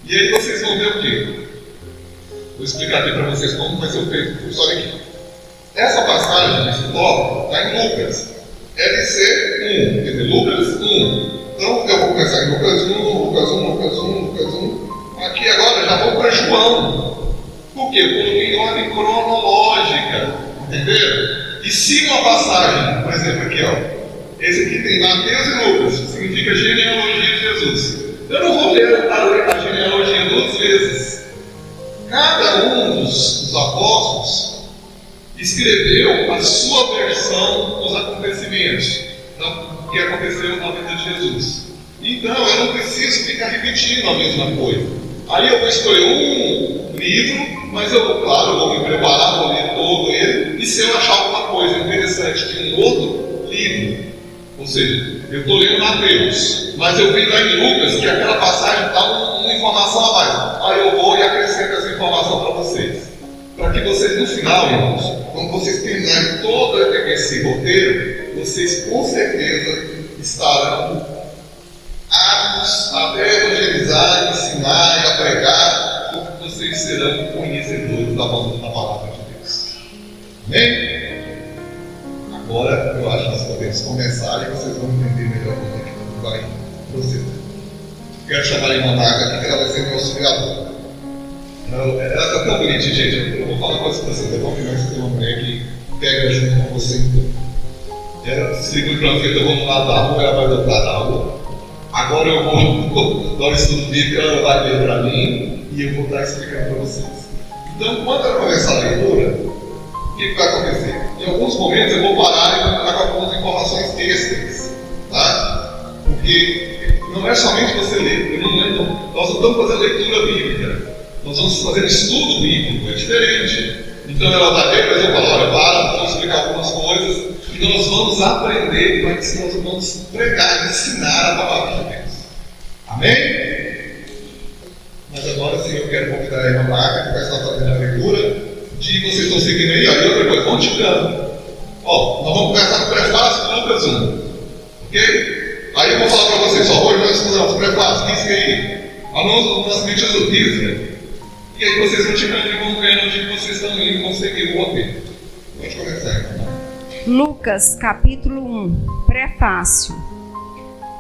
E aí vocês vão ver o quê? Vou explicar aqui para vocês como vai ser o texto. Olha aqui. Essa passagem, esse tópico, está em Lucas. LC 1, quer dizer, Lucas 1. Então eu vou começar em Lucas 1, Lucas 1, Lucas 1, Lucas 1. Aqui agora já vou para João. Por quê? Coloquei em ordem cronológica. Entenderam? E siga uma passagem, por exemplo, aqui, ó. Esse aqui tem Mateus e Lucas, que significa genealogia de Jesus. Eu não vou ler a genealogia 2 vezes. Cada um dos apóstolos escreveu a sua versão dos acontecimentos que aconteceu na vida de Jesus. Então eu não preciso ficar repetindo a mesma coisa. Aí eu vou escolher um livro, mas eu vou me preparar, vou ler todo ele, e se eu achar alguma coisa interessante de um outro livro, ou seja, eu estou lendo Mateus, mas eu vi lá em Lucas que aquela passagem dá uma informação a mais. Aí eu vou e acrescento essa informação para vocês. Para que vocês, no final, irmãos, quando vocês terminarem todo esse roteiro, vocês com certeza estarão aptos a evangelizar, ensinar e a pregar, porque vocês serão conhecedores da palavra de Deus. Amém? Agora eu acho que nós podemos começar e vocês vão entender melhor como é que tudo vai proceder. Quero chamar a irmã Marta aqui, que ela vai ser minha auxiliadora. Ela está tão bonitinha, gente. Eu vou falar uma coisa para vocês. É bom que você tem uma mulher que pega junto com você em tudo. Ela distribui panfleto, eu vou no lado da rua, ela vai do outro lado da rua. Agora eu vou dar um estudo bíblico, ela vai ler para mim e eu vou estar explicando para vocês. Então, quando ela começar a leitura, o que vai acontecer? Em alguns momentos eu vou parar e vou entrar com algumas informações extras, tá? Porque não é somente você ler, nós não estamos fazendo leitura bíblica, nós vamos fazer estudo bíblico, é diferente. Então ela vai ver, mas eu falo, olha, vamos explicar algumas coisas e nós vamos aprender, mas nós vamos pregar, ensinar a palavra de Deus. Amém? Mas agora sim eu quero convidar a irmã Marta, que vai estar fazendo a leitura. Vocês estão seguindo aí, e outra coisa, vão tirando. Ó, nós vamos começar no prefácio do Lucas 1. Ok? Aí eu vou falar para vocês, ó, hoje nós estudamos prefácio, risca aí. Anúncio do nascimento de Jesus, risca. E aí vocês vão tirando e vão vendo onde vocês estão indo e vão seguir o roteiro. Pode começar, então. Lucas, capítulo 1, prefácio.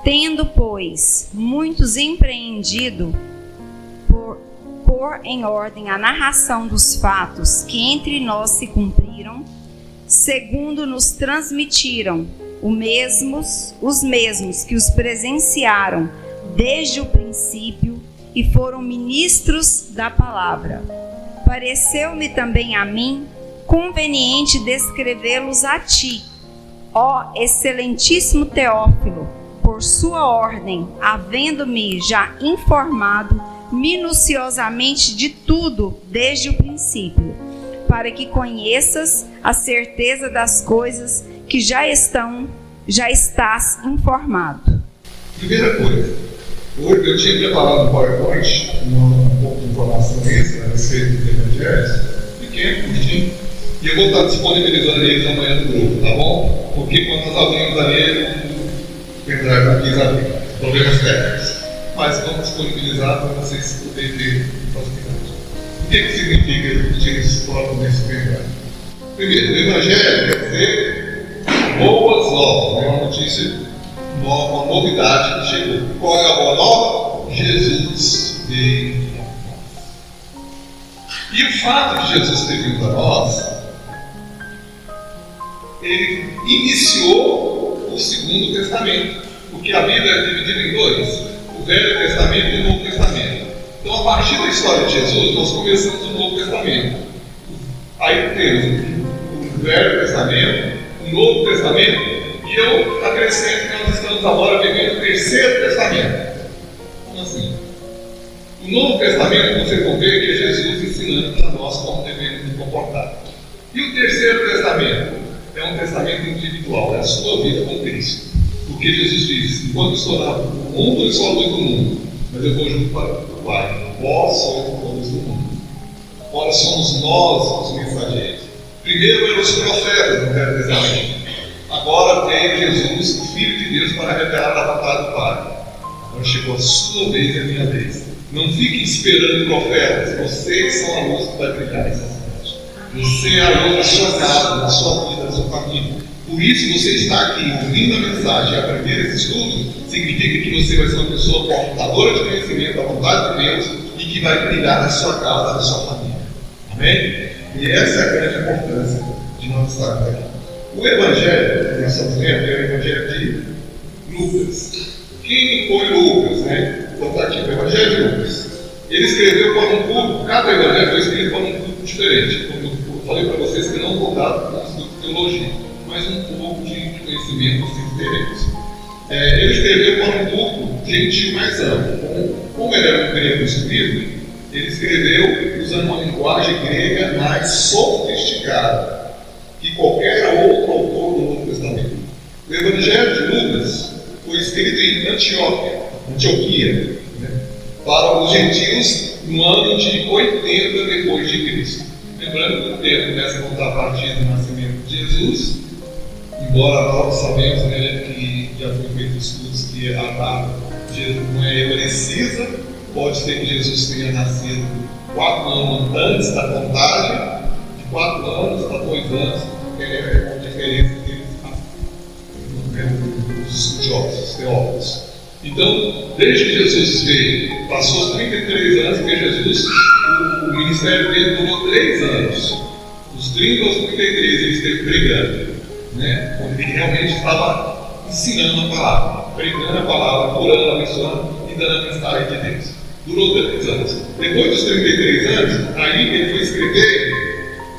Tendo, pois, muitos empreendido pôr em ordem a narração dos fatos que entre nós se cumpriram, segundo nos transmitiram os mesmos que os presenciaram desde o princípio e foram ministros da palavra. Pareceu-me também a mim conveniente descrevê-los a ti, ó excelentíssimo Teófilo, por sua ordem, havendo-me já informado minuciosamente de tudo desde o princípio, para que conheças a certeza das coisas que já estás informado. Primeira coisa, hoje eu tinha preparado no PowerPoint um pouco de informação extra a respeito dos evangelhos, pequeno, curtinho, e eu vou estar disponibilizando eles amanhã no grupo, tá bom? Porque quando nós abrimos ali, o pendrive não quis abrir, problemas técnicos. Mas vamos disponibilizar para vocês poderem ter facilidade. O que significa que eles colocam nesse pendrive? Primeiro, o Evangelho quer dizer boas novas, uma notícia nova, uma novidade que chegou. Qual é a boa nova? Jesus veio a nós. E o fato de Jesus ter vindo a nós, ele iniciou o Segundo Testamento, porque a Bíblia é dividida em dois. O Velho Testamento e o Novo Testamento. Então, a partir da história de Jesus, nós começamos o Novo Testamento. Aí temos o Velho Testamento, o Novo Testamento, e eu acrescento que nós estamos agora vivendo o Terceiro Testamento. Como assim? O Novo Testamento, vocês vão ver que é Jesus ensinando para nós como devemos nos comportar. E o Terceiro Testamento é um testamento individual, é a sua vida com Cristo. Porque Jesus diz, enquanto estou no mundo, eu sou a luz do mundo, mas eu vou junto para o Pai. Vós sois a luz do mundo. Ora, somos nós os mensageiros. Primeiro eram os profetas no Velho Testamento. Agora veio Jesus, o Filho de Deus, para revelar a vontade do Pai. Agora chegou a sua vez e a minha vez. Não fiquem esperando profetas. Vocês são a luz que vai brilhar nessa cidade. Você é a luz da sua casa, da sua vida, da sua família. Por isso você está aqui ouvindo a mensagem e aprender esse estudo, significa que você vai ser uma pessoa portadora de conhecimento da vontade de Deus e que vai brilhar na sua casa, na sua família. Amém? E essa é a grande importância de nós estarmos aqui. O Evangelho que nós estamos lendo é o Evangelho de Lucas. Quem foi Lucas, né? Vou botar aqui o Evangelho de Lucas. Ele escreveu para um público, cada Evangelho foi escrito para um público diferente. Como eu falei para vocês que não voltado para o estudo de teologia, mas um pouco de conhecimento assim, diferente. Ele escreveu para um público gentil mais amplo. Como ele era um grego escrito, ele escreveu usando uma linguagem grega mais sofisticada que qualquer outro autor do Novo Testamento. O Evangelho de Lucas foi escrito em Antioquia, né, para os gentios no ano de 80 depois de Cristo. Lembrando que o tempo começa a contar a partir do nascimento de Jesus, embora nós sabemos, né, que já foi feito estudos que a data de Jesus não é precisa, pode ser que Jesus tenha nascido 4 anos antes da contagem, de 4 anos a 2 anos, é a diferença dos estudiosos, teólogos. Então, desde que Jesus veio, passou os 33 anos, porque Jesus, o ministério dele durou 3 anos. Dos 30 aos 33 ele esteve pregando, né? Onde ele realmente estava ensinando a palavra, pregando a palavra, curando, abençoando e dando a mensagem de Deus. Durou 3 anos. Depois dos 33 anos, aí ele foi escrever,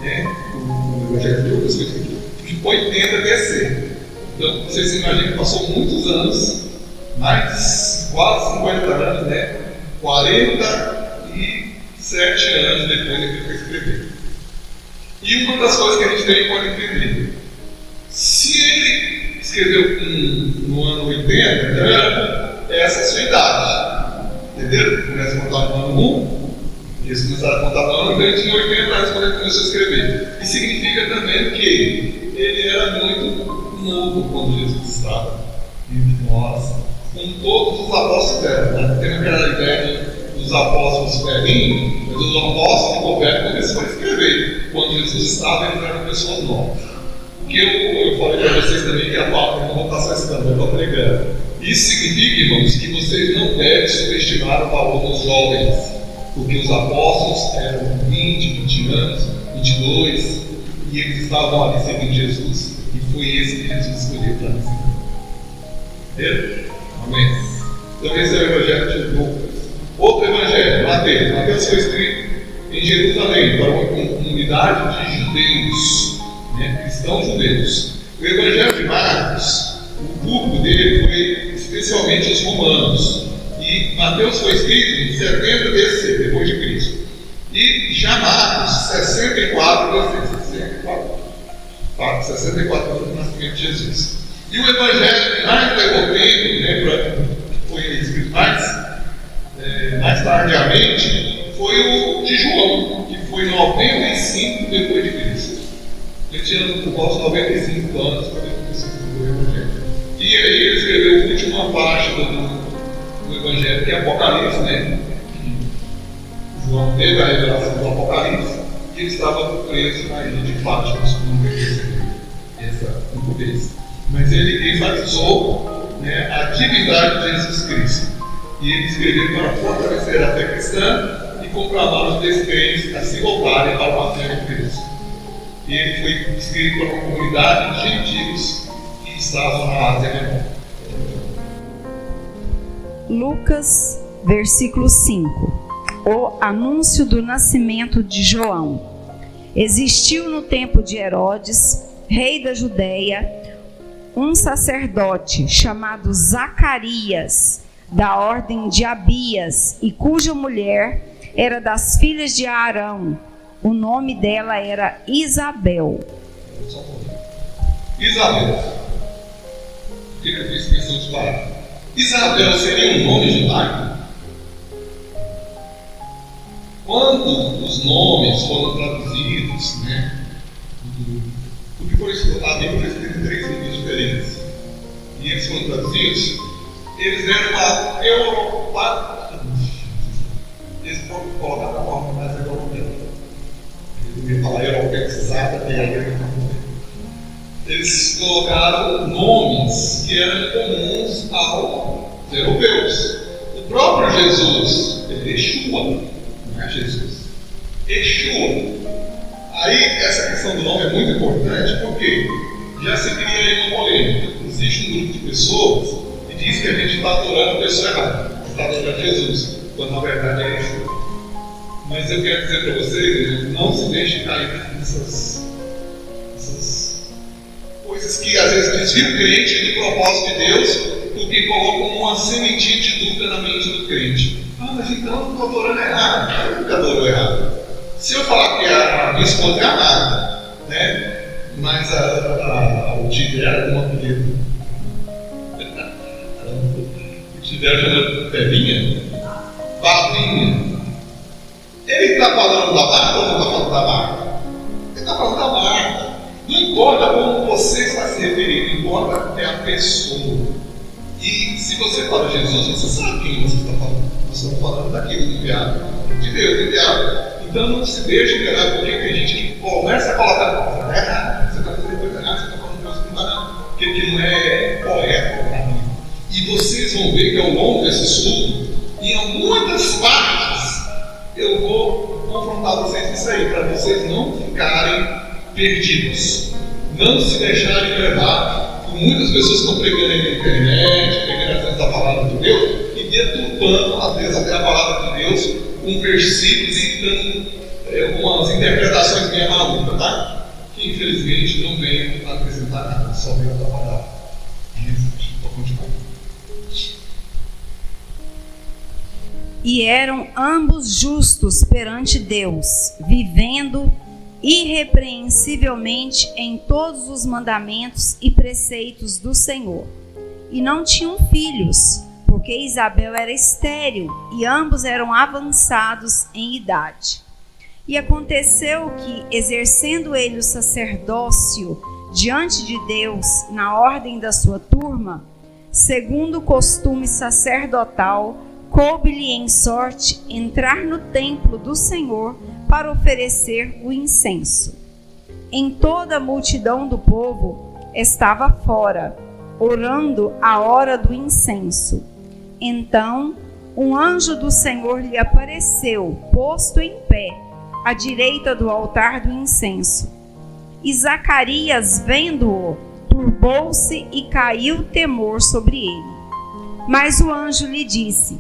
né? O Evangelho de Lucas foi escrito de 80 até 100. Então, vocês imaginam que passou muitos anos, mais quase 50 anos, né? 47 anos depois que ele foi escrever. E uma das coisas que a gente também pode entender, se ele escreveu no ano 80, essa é a sua idade. Entendeu? Começa a contar no ano 1, eles começaram a contar no ano, então ele tinha 80 anos quando ele começou a escrever. E significa também que ele era muito novo quando Jesus estava entre nós, com todos os apóstolos dela. Né? Tem aquela ideia dos apóstolos velhinhos, mas os apóstolos que governo começaram a escrever. Quando Jesus estava, eles eram pessoas novas. Porque eu falei para vocês também que a palavra não vou passar estudando, eu estou pregando. Isso significa, irmãos, que vocês não devem subestimar o valor dos jovens, porque os apóstolos eram 20, 20 anos, 22, e eles estavam ali seguindo Jesus, e foi esse que Jesus escolheu para nós. Entendeu? Amém? Então esse é o Evangelho de Lucas. Outro Evangelho, Mateus. Mateus foi escrito em Jerusalém, para uma comunidade de judeus, né? Cristãos judeus. O Evangelho de Marcos, o público dele foi especialmente os romanos. E Mateus foi escrito em 70 BC, depois de Cristo. E já Marcos, 64 anos do nascimento de Jesus. E o Evangelho que mais levou tempo, né, foi escrito mais tardiamente, foi o de João, que foi 95 depois de Cristo. Ele tinha por volta de 95 anos quando ele começou a escrever o Evangelho. E aí ele escreveu a última parte do Evangelho, que é Apocalipse, né? Que João teve a revelação do Apocalipse e ele estava preso na ilha de Patmos, como ele recebeu essa incumbência. Mas ele enfatizou, né, a divindade de Jesus Cristo. E ele escreveu para fortalecer a fé cristã e conclamar os descrentes a se voltarem para uma fé em Cristo. E ele foi escrito para uma comunidade de gentios que estavam na Ásia Menor. Lucas, versículo 5. O anúncio do nascimento de João. Existiu no tempo de Herodes, rei da Judéia, um sacerdote chamado Zacarias, da ordem de Abias, e cuja mulher era das filhas de Arão. O nome dela era Isabel. Isabel. O que eu fiz questão de falar? Isabel seria um nome judaico? Quando os nomes foram traduzidos, né? Porque por isso a Bíblia foi escrita em 3 línguas diferentes. E eles foram traduzidos. eles deram uma eles colocaram a forma mais europeia. Eu ia falar europeizada, eles colocaram nomes que eram comuns aos europeus. O próprio Jesus, ele é Yeshua, não é Jesus. Yeshua. Aí, essa questão do nome é muito importante porque já se cria aí uma polêmica. Existe um grupo de pessoas que diz que a gente está adorando a pessoa errada, está adorando Jesus, quando na verdade é Yeshua. Mas eu quero dizer para vocês, não se deixe cair nessas coisas que às vezes desviam o crente do propósito de Deus, porque colocam uma sementinha de dúvida na mente do crente. Ah, mas então eu estou adorando errado. Eu nunca adoro errado. Se eu falar que a minha esposa é amada, né? Mas o Tider, uma mulher, o Tider chama Belinha, Babinha. Ele está falando da marca ou não está falando da marca? Ele está falando da marca. Não importa como você está se referindo, importa é a pessoa. E se você fala Jesus, você sabe quem você está falando. Você está falando daquele enviado, de Deus enviado. Então não se deixe enganar, porque tem gente que começa a colocar coisa errada. Você está fazendo coisa errada, você está falando coisa que não está não, que não é correto para mim. E vocês vão ver que ao longo desse estudo, em muitas partes, eu vou confrontar vocês nisso aí, para vocês não ficarem perdidos, não se deixarem levar por muitas pessoas que estão pregando aí na internet, pregando às vezes a palavra de Deus e deturpando às vezes até a palavra de Deus com versículos e dando algumas interpretações meio malucas, tá? Que infelizmente não vem a acrescentar nada, só vem atrapalhar. Vou continuar. E eram ambos justos perante Deus, vivendo irrepreensivelmente em todos os mandamentos e preceitos do Senhor. E não tinham filhos, porque Isabel era estéril e ambos eram avançados em idade. E aconteceu que, exercendo ele o sacerdócio diante de Deus na ordem da sua turma, segundo o costume sacerdotal, coube-lhe em sorte entrar no templo do Senhor para oferecer o incenso. Em toda a multidão do povo estava fora, orando a hora do incenso. Então, um anjo do Senhor lhe apareceu, posto em pé, à direita do altar do incenso. E Zacarias, vendo-o, turbou-se e caiu temor sobre ele. Mas o anjo lhe disse: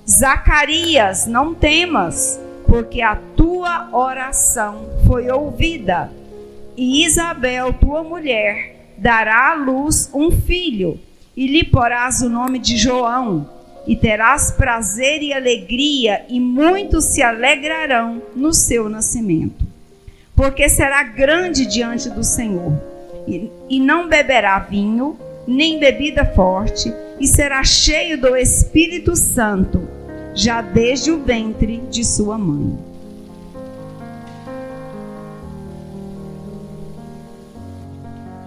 Zacarias, não temas, porque a tua oração foi ouvida. E Isabel, tua mulher, dará à luz um filho, e lhe porás o nome de João. E terás prazer e alegria, e muitos se alegrarão no seu nascimento. Porque será grande diante do Senhor, e não beberá vinho, nem bebida forte, e será cheio do Espírito Santo, já desde o ventre de sua mãe.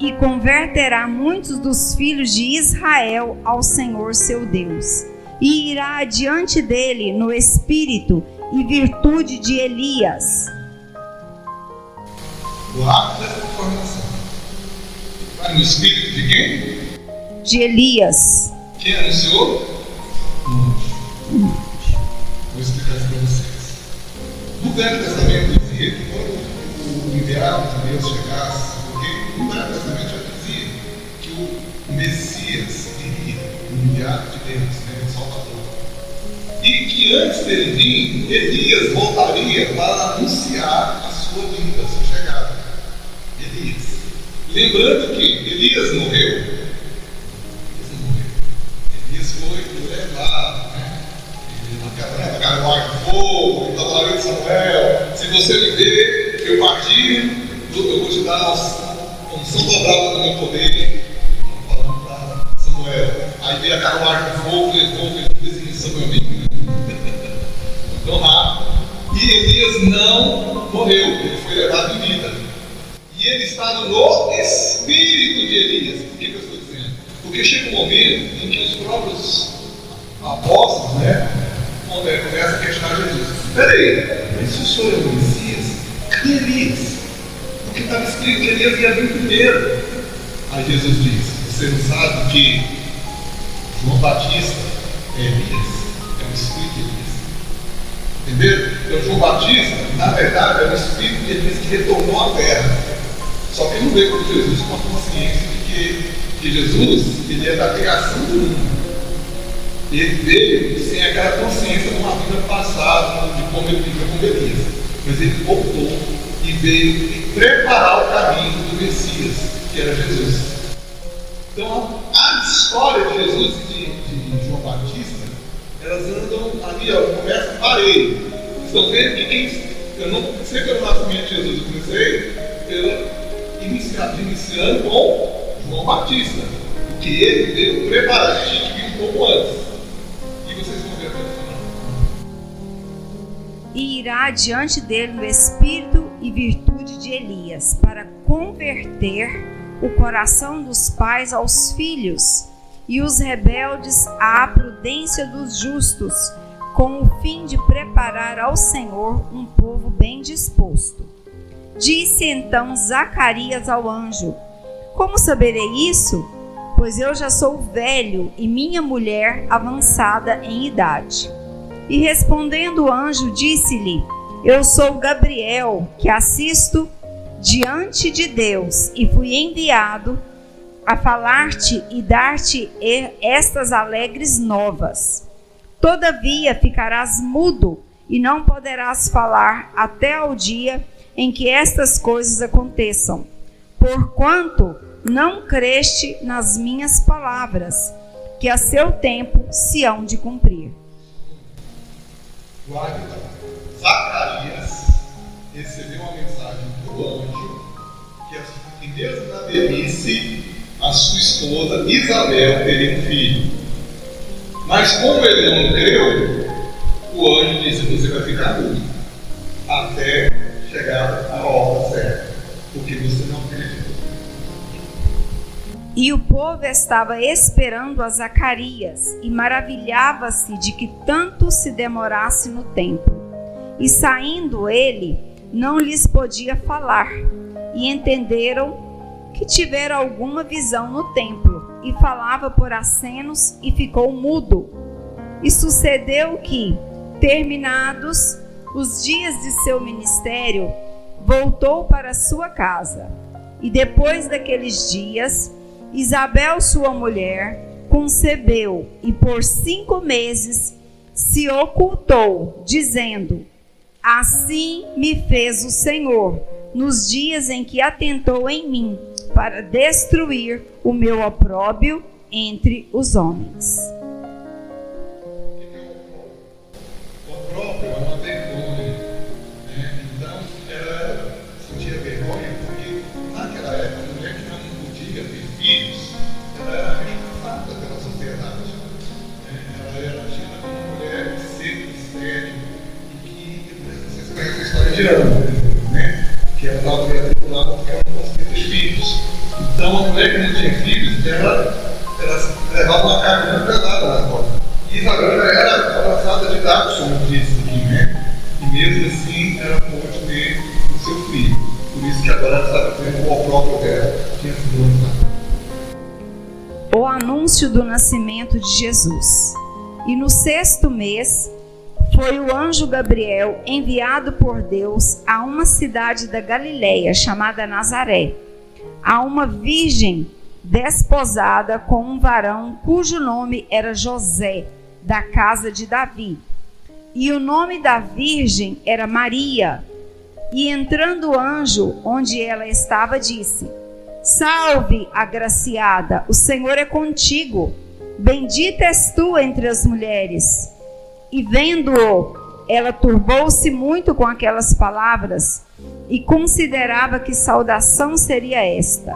E converterá muitos dos filhos de Israel ao Senhor seu Deus, e irá adiante dele no espírito e virtude de Elias. O ato dessa informação vai no espírito de quem? De Elias. Quem anunciou? Vou explicar isso para vocês. No Velho Testamento dizia que quando o enviado de Deus chegasse, porque no Velho Testamento já dizia que o Messias viria, o enviado de Deus, o Salvador. E que antes dele vir, Elias voltaria para anunciar a sua vinda, a sua chegada. Elias. Lembrando que Elias morreu. Elias foi levado, na carruagem de fogo, na palavra de Samuel. Se você me ver, eu partir, eu vou te dar a unção dobrada do meu poder. Falando para Samuel. Aí veio a carruagem de fogo, levou o Samuel mesmo. Então rápido. E Elias não morreu, ele foi levado em vida. E ele estava no espírito de Elias. Por que eu estou dizendo? Porque chega um momento em que os próprios apóstolos, né, começa a questionar Jesus. Peraí, mas se o senhor é o Messias, cadê Elias? Porque estava escrito que Elias ia vir primeiro. Aí Jesus diz: você não sabe que João Batista é Elias? É o Espírito de Elias. Entenderam? Então João Batista, na verdade, é o Espírito de Elias que retornou à terra. Só que ele não veio com Jesus com a consciência de que Jesus, ele é da criação do mundo. Ele veio sem aquela consciência de uma vida passada, de como ele vivia com Elias. Mas ele voltou e veio preparar o caminho do Messias, que era Jesus. Então, a história de Jesus e de João Batista, elas andam ali, começa parelho. Vocês estão vendo que eu não comecei pelo nascimento de Jesus, eu comecei iniciando com João Batista, porque ele veio preparar, a gente viu um pouco antes. E vocês vão ver a E irá diante dele no espírito e virtude de Elias, para converter o coração dos pais aos filhos e os rebeldes à prudência dos justos, com o fim de preparar ao Senhor um povo bem disposto. Disse então Zacarias ao anjo: como saberei isso? Pois eu já sou velho e minha mulher avançada em idade. E respondendo o anjo, disse-lhe: eu sou Gabriel, que assisto diante de Deus, e fui enviado a falar-te e dar-te estas alegres novas. Todavia ficarás mudo e não poderás falar até ao dia em que estas coisas aconteçam, porquanto não creste nas minhas palavras, que a seu tempo se hão de cumprir. Zacarias recebeu uma mensagem do anjo que mesmo na velhice a sua esposa Isabel teria um filho. Mas como ele não creu, o anjo disse: você vai ficar mudo até chegar a hora certa, porque você não acreditou. E o povo estava esperando a Zacarias e maravilhava-se de que tanto se demorasse no templo. E saindo ele, não lhes podia falar, e entenderam que tivera alguma visão no templo, e falava por acenos e ficou mudo. E sucedeu que, terminados os dias de seu ministério, voltou para sua casa. E depois daqueles dias, Isabel, sua mulher, concebeu e por 5 meses se ocultou, dizendo: assim me fez o Senhor, nos dias em que atentou em mim, para destruir o meu opróbrio entre os homens. O opróbrio é uma vergonha, né? Então, ela sentia vergonha porque naquela época a mulher que não podia ter filhos, ela era rechazada pela sociedade, né? Ela era tida como uma mulher seca, estéril, e que vocês conhecem a história de Ana, né? Que ela estava atribulada porque ela não conseguia ter filhos. Então a mulher que não tinha filhos, ela levava uma carga muito pesada nas costas. E Isabel era abraçada de idade, como disse aqui, né? E mesmo assim ela pôde ter o seu filho. Por isso que agora ela está vendo o próprio dela, tinha sido lançado. O anúncio do nascimento de Jesus. E no 6º mês, foi o anjo Gabriel enviado por Deus a uma cidade da Galileia chamada Nazaré, a uma virgem desposada com um varão cujo nome era José, da casa de Davi. E o nome da virgem era Maria. E entrando o anjo onde ela estava, disse: salve, agraciada, o Senhor é contigo, bendita és tu entre as mulheres. E vendo-o, ela turbou-se muito com aquelas palavras e considerava que saudação seria esta.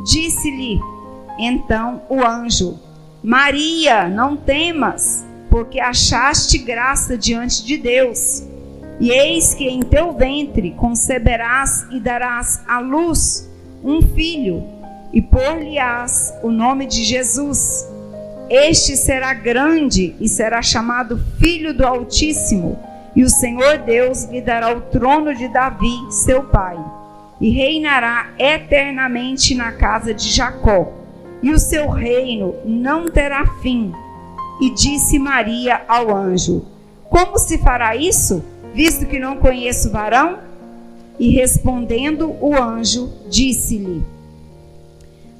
Disse-lhe então o anjo: Maria, não temas, porque achaste graça diante de Deus. E eis que em teu ventre conceberás e darás à luz um filho, e pôr-lhe-ás o nome de Jesus. Este será grande e será chamado Filho do Altíssimo, e o Senhor Deus lhe dará o trono de Davi, seu pai, e reinará eternamente na casa de Jacó, e o seu reino não terá fim. E disse Maria ao anjo: Como se fará isso, visto que não conheço varão? E respondendo o anjo, disse-lhe: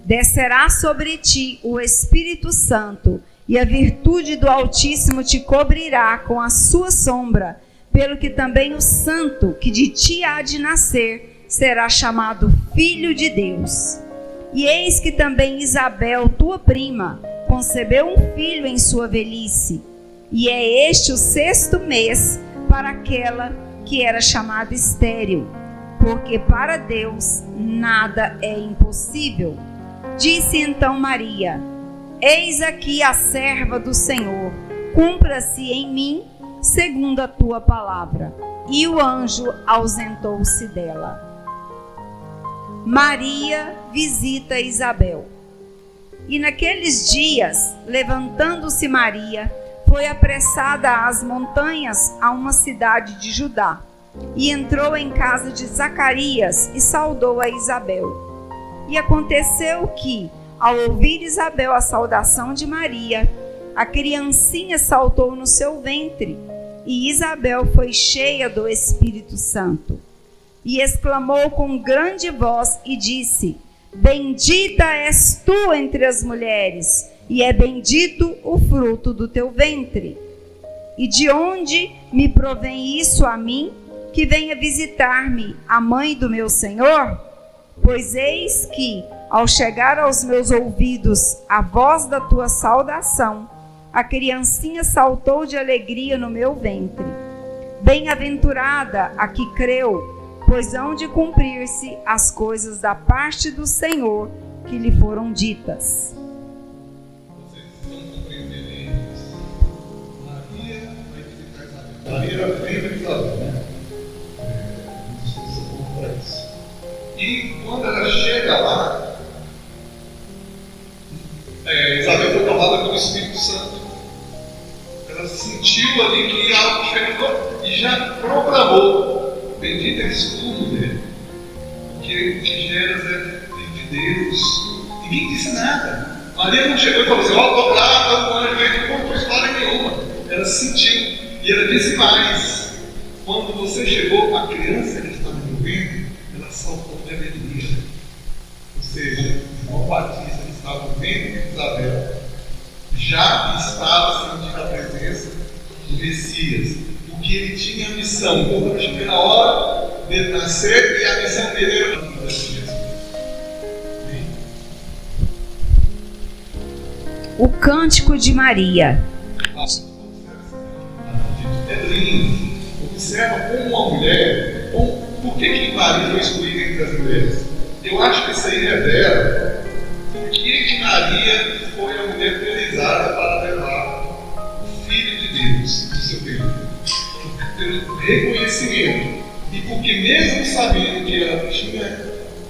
Descerá sobre ti o Espírito Santo, e a virtude do Altíssimo te cobrirá com a sua sombra, pelo que também o santo que de ti há de nascer será chamado Filho de Deus. E eis que também Isabel, tua prima, concebeu um filho em sua velhice, e é este o 6º mês para aquela que era chamada estéril, porque para Deus nada é impossível. Disse então Maria: Eis aqui a serva do Senhor, cumpra-se em mim segundo a tua palavra. E o anjo ausentou-se dela. Maria visita Isabel. E naqueles dias, levantando-se Maria, foi apressada às montanhas, a uma cidade de Judá, e entrou em casa de Zacarias e saudou a Isabel. E aconteceu que, ao ouvir Isabel a saudação de Maria, a criancinha saltou no seu ventre, e Isabel foi cheia do Espírito Santo. E exclamou com grande voz e disse: Bendita és tu entre as mulheres, e é bendito o fruto do teu ventre. E de onde me provém isso a mim, que venha visitar-me a mãe do meu Senhor? Pois eis que, ao chegar aos meus ouvidos a voz da tua saudação, a criancinha saltou de alegria no meu ventre. Bem-aventurada a que creu, pois hão de cumprir-se as coisas da parte do Senhor que lhe foram ditas. Vocês estão compreendendo isso? Maria vai visitar Isabel. Maria era prima de Isabel, né? Para isso. E quando ela chega lá, Isabel foi tomada pelo Espírito Santo. Ela sentiu ali que algo chegou e já proclamou: Bendita és tu, mulher, porque o que geras é de Deus. Ninguém disse nada. Maria não chegou e falou assim: estou grávida, o anjo veio, não contou história nenhuma. Ela sentiu. E ela disse mais: quando você chegou, a criança que estava no ventre, ela saltou de alegria. Ou seja, João Batista, que estava no ventre de Isabel, já estava sentindo a presença do Messias, porque ele tinha a missão. Quando chegou na hora de nascer, e a missão dele era para Jesus. O Cântico de Maria. É lindo. Observa como uma mulher, por que Maria foi escolhida entre as mulheres? Eu acho que isso aí revela por que Maria foi a mulher priorizada para levar o Filho de Deus no seu período. Pelo reconhecimento. E porque mesmo sabendo que ela tinha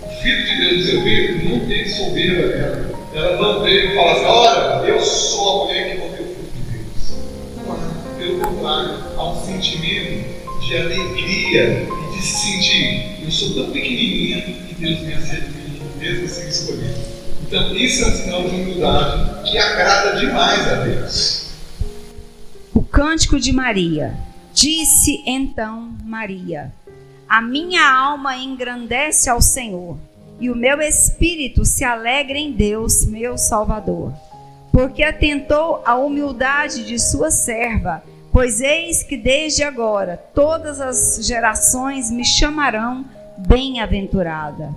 o Filho de Deus no seu período, não teve soberba dela. Ela não veio falar assim: olha, eu sou a mulher que vou ter o fruto de Deus. Não, pelo contrário, há um sentimento de alegria e de se sentir: eu sou tão pequenininha e Deus me aceita, mesmo assim escolhido. Então, isso é um sinal de humildade que agrada demais a Deus. O Cântico de Maria. Disse então Maria: A minha alma engrandece ao Senhor, e o meu espírito se alegra em Deus, meu Salvador, porque atentou à humildade de sua serva. Pois eis que desde agora todas as gerações me chamarão bem-aventurada.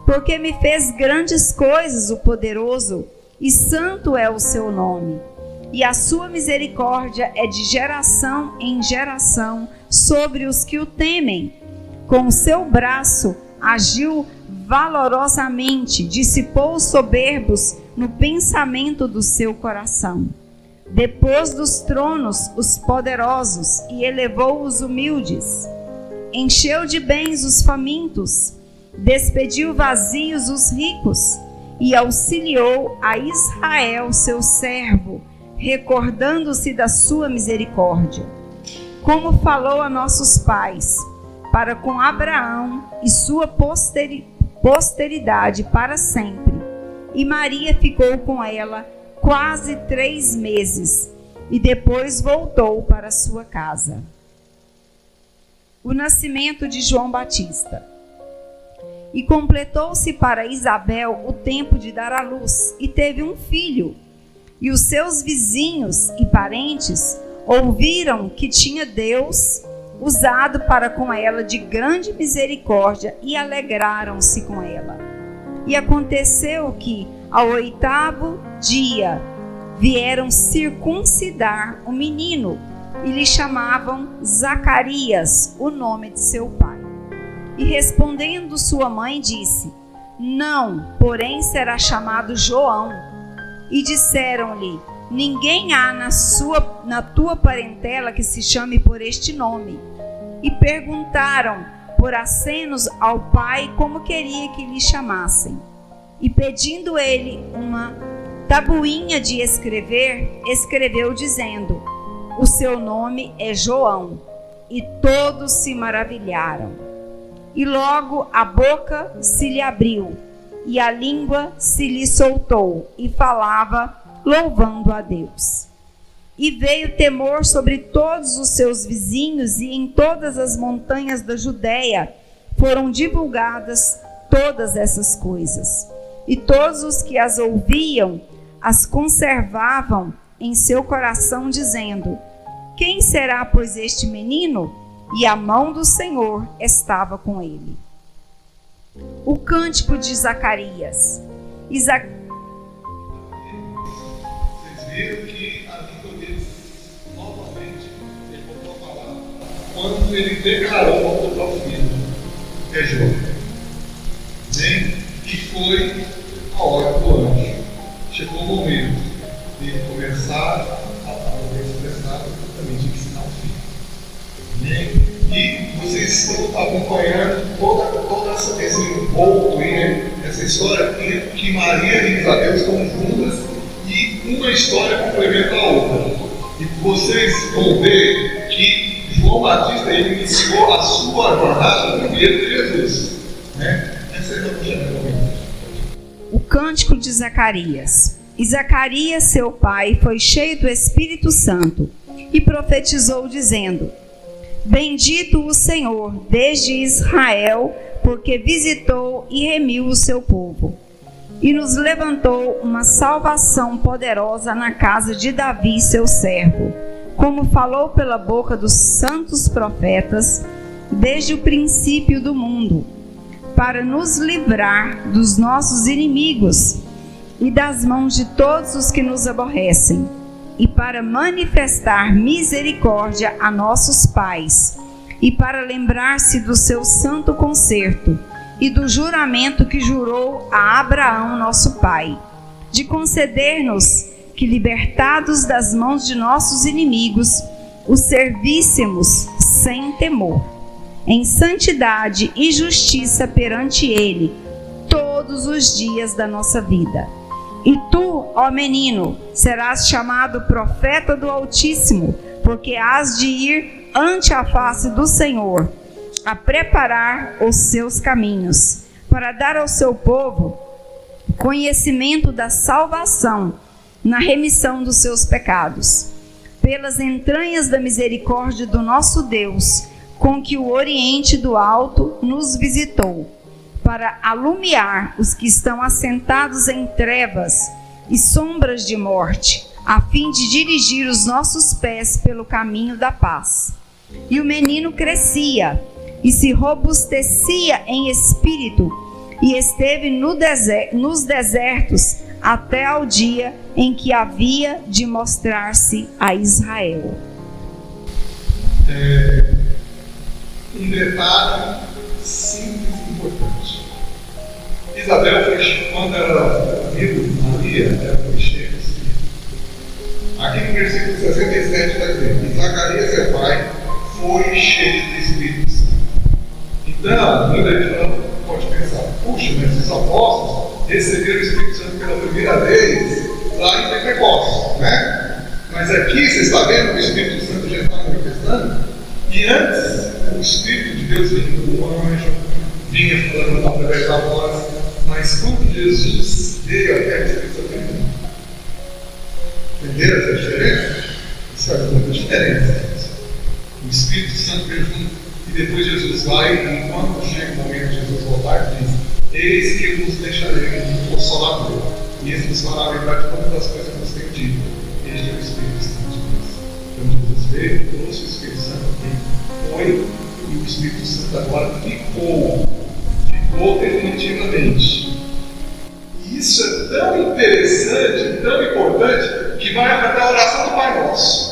Porque me fez grandes coisas o poderoso, e santo é o seu nome. E a sua misericórdia é de geração em geração sobre os que o temem. Com o seu braço agiu valorosamente, dissipou os soberbos no pensamento do seu coração. Depôs dos tronos os poderosos e elevou os humildes. Encheu de bens os famintos, despediu vazios os ricos e auxiliou a Israel, seu servo, recordando-se da sua misericórdia, como falou a nossos pais, para com Abraão e sua posteridade para sempre. E Maria ficou com ela quase 3 meses, e depois voltou para sua casa. O nascimento de João Batista. E completou-se para Isabel o tempo de dar à luz, e teve um filho. E os seus vizinhos e parentes ouviram que tinha Deus usado para com ela de grande misericórdia, e alegraram-se com ela. E aconteceu que, ao 8º dia, vieram circuncidar o menino, e lhe chamavam Zacarias, o nome de seu pai. E respondendo sua mãe, disse: Não, porém será chamado João. E disseram-lhe: Ninguém há na tua parentela que se chame por este nome. E perguntaram por acenos ao pai como queria que lhe chamassem. E pedindo ele uma tabuinha de escrever, escreveu dizendo: O seu nome é João. E todos se maravilharam. E logo a boca se lhe abriu, e a língua se lhe soltou, e falava, louvando a Deus. E veio temor sobre todos os seus vizinhos, e em todas as montanhas da Judéia foram divulgadas todas essas coisas. E todos os que as ouviam as conservavam em seu coração, dizendo: Quem será, pois, este menino? E a mão do Senhor estava com ele. O cântico de Zacarias. Vocês viram que a língua dele, novamente, ele voltou a falar quando ele declarou ao próprio filho: É João. E foi a hora do anjo. Chegou o momento de ele começar a poder expressar também de ensinar o filho. E vocês estão acompanhando todo esse envolto aí, essa história que Maria e Isabel estão juntas e uma história complementa a outra. E vocês vão ver que João Batista ele iniciou a sua jornada primeiro de Jesus. Essa é a nossa. O cântico de Zacarias. E Zacarias, seu pai, foi cheio do Espírito Santo e profetizou, dizendo: Bendito o Senhor desde Israel, porque visitou e remiu o seu povo, e nos levantou uma salvação poderosa na casa de Davi, seu servo, como falou pela boca dos santos profetas, desde o princípio do mundo, para nos livrar dos nossos inimigos e das mãos de todos os que nos aborrecem, e para manifestar misericórdia a nossos pais, e para lembrar-se do seu santo concerto e do juramento que jurou a Abraão, nosso pai, de conceder-nos que, libertados das mãos de nossos inimigos, os servíssemos sem temor, em santidade e justiça perante ele, todos os dias da nossa vida. E tu, ó menino, serás chamado profeta do Altíssimo, porque hás de ir ante a face do Senhor, a preparar os seus caminhos, para dar ao seu povo conhecimento da salvação, na remissão dos seus pecados, pelas entranhas da misericórdia do nosso Deus, com que o Oriente do Alto nos visitou, para alumiar os que estão assentados em trevas e sombras de morte, a fim de dirigir os nossos pés pelo caminho da paz. E o menino crescia e se robustecia em espírito, e esteve nos desertos até ao dia em que havia de mostrar-se a Israel. Um detalhe simples e importante. Isabel foi, quando ela viu Maria, ela foi cheia do Espírito. Aqui no versículo 67 está dizendo: Zacarias, seu pai, foi cheio do Espírito Santo. Então, muita gente pode pensar: puxa, mas esses apóstolos receberam o Espírito Santo pela primeira vez lá em Pentecostes, né? Mas aqui você está vendo que o Espírito Santo já está manifestando, e antes o Espírito de Deus vinha como anjo, vinha falando através da voz, mas quando Jesus veio até o Espírito Santo veio. Entenderam essa diferença? Isso faz muita diferença. O Espírito Santo veio junto, e depois Jesus vai, e quando chega o momento de Jesus voltar, ele diz: eis que eu vos deixarei um Consolador, e esse nos fará lembrar de todas as coisas que vos tenho dito. Este é o Espírito Santo de Deus. Então Jesus veio, trouxe o Espírito Santo, e foi, e o Espírito Santo agora ficou definitivamente. E isso é tão interessante, tão importante, que vai afetar a oração do Pai Nosso.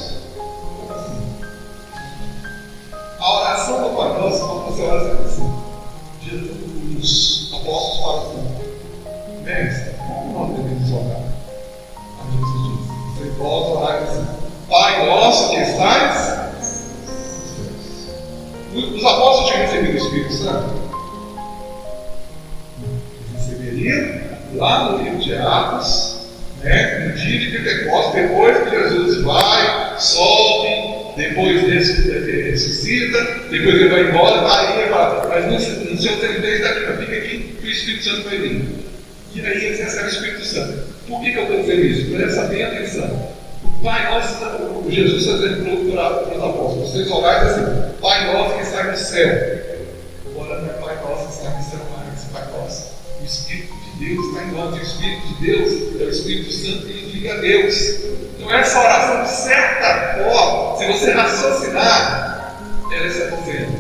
A oração do Pai Nosso, quando você ora assim, os apóstolos falam assim: mestre, como nós devemos orar? Aí Jesus diz: você pode orar assim: Pai Nosso que estais nos céus. Os apóstolos tinham recebido o Espírito Santo? Eles receberiam lá no livro de Atos, né, no dia de Pentecostes, depois que Jesus vai, sobe, depois ressuscita, depois ele vai embora, aí ele fala: mas não se autoridade daqui, mas fica aqui que o Espírito Santo vai vir. E aí eles recebem o Espírito Santo. Por que eu estou dizendo isso? Presta bem atenção. O Pai Nosso, o Jesus está dizendo para os apóstolos: vocês orais assim, Pai Nosso que está no céu. Agora não é Pai Nosso que está no céu mais, Pai Nosso. O Espírito de Deus está em nós, e o Espírito de Deus é o Espírito Santo que nos liga a Deus. Então essa oração, de certa forma, se você raciocinar, ela está dizendo: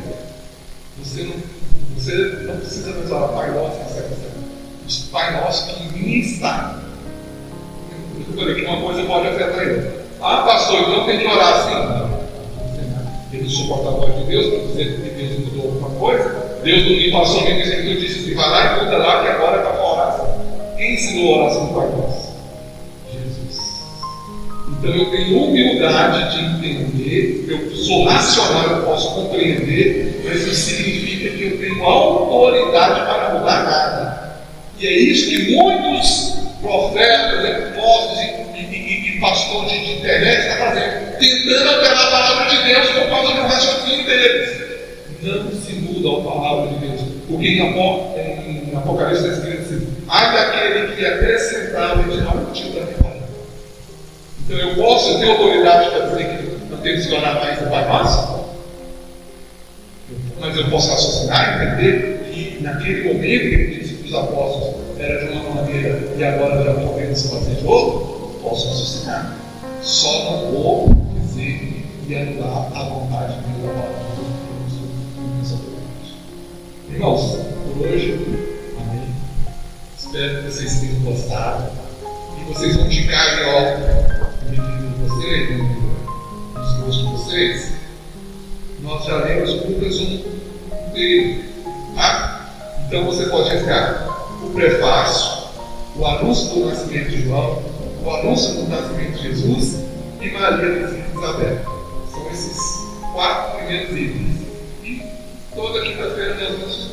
você não precisa mais orar Pai Nosso que está no céu. O Pai Nosso que em mim está. Eu falei que uma coisa pode afetar ele. Ah, pastor, então tem que orar assim? Não. Ele não suporta a voz de Deus para dizer que Deus mudou alguma coisa. Deus não me passou a minha Escritura e disse assim: vai lá e muda lá que agora está com a oração. Quem ensinou a oração do Pai Nosso? Jesus. Então eu tenho humildade de entender, eu sou racional, eu posso compreender, mas isso significa que eu tenho autoridade para mudar nada. E é isso que muitos profetas, apóstolos e pastores de internet estão fazendo, tentando alterar a palavra de Deus por causa do raciocínio deles. Não se muda a palavra de Deus, porque em Apocalipse está escrito assim: ai daquele que acrescentar o original motivo da minha palavra. Então eu posso ter autoridade para dizer que não temos que orar mais no Pai Nosso, mas eu posso raciocinar e entender que naquele momento que ele disse que os apóstolos era de uma maneira e agora já podemos fazer de outra. Posso raciocinar, só não vou dizer e anular a vontade de Deus agora. Irmãos, por hoje, amém. Espero que vocês tenham gostado e vocês vão ficar aí, ó, no vídeo de vocês, nos gostos de vocês. Nós já lemos Lucas 1 inteiro, tá? Então você pode ficar o prefácio, o anúncio do nascimento de João, o anúncio do nascimento de Jesus e Maria de Isabel. São esses 4 primeiros itens. E toda quinta-feira nós vamos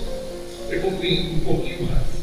evoluindo um pouquinho mais.